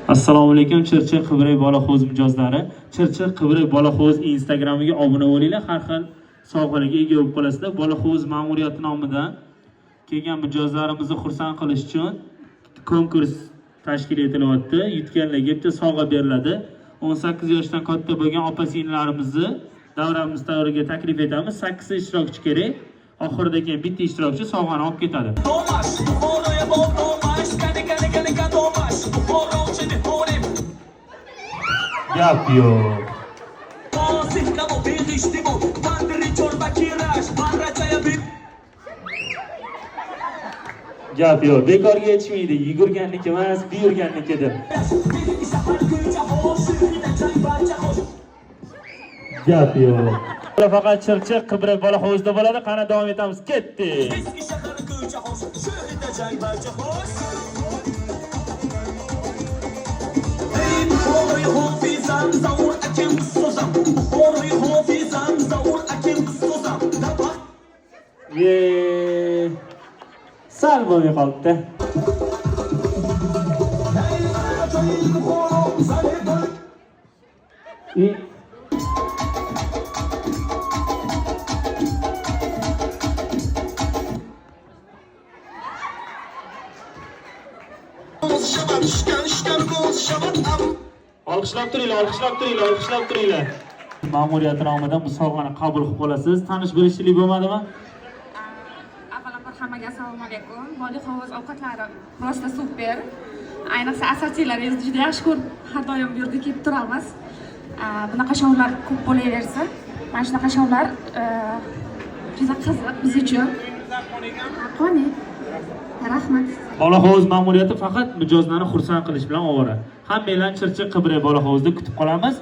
Assalomu alaykum Chirchiq Qibray bola hovuz mijozlari. Chirchiq Qibray bola hovuz Instagramiga obuna bo'linglar. Har xil sovg'alarga ega bo'lib qolasizlar. Bola hovuz ma'muriyati nomidan kelgan mijozlarimizni xursand qilish uchun konkurs tashkil etilyapti. Yutganlarga bitta sovg'a beriladi. 18 yoshdan katta bo'lgan opa-singillarimizni davramiz davriga taklif etamiz. 8 ishtirokchi kerak. Oxirida keyin bitta ishtirokchi sovg'ani olib ketadi. Gap yo'q. Gap yo'q. Bekorga yetishmaydi. Yugurganniki emas, buyurgannikidir. Gap yo'q. Faqat Chirchiq Qibray bola hovuzda bo'ladi. Qani davom etamiz. Ketdik. Sal bo'lmay qolibdi. Olqishlab turinglar, olqishlab turinglar, olqishlab turinglar. Ma'muriyat nomidan bu sovg'ani qabul qilib olasiz. Tanish bilishlik bo'lmadimi? Avvalambor hammaga assalomu alaykum. Bola hovuz ovqatlari rosta super. Ayniqsa assortilaringizni juda yaxshi ko'rib, har doim bu yerga kelib turamiz. Bunaqa shovlar ko'p bo'laversin. Mana shunaqa shovlar juda qiziq biz uchun. Qani. Rahmat. Bola hovuz ma'muriyati faqat mijozlarni xursand qilish bilan ovora. Hammanglarni Chirchiq Qibray bola hovuzda kutib qolamiz.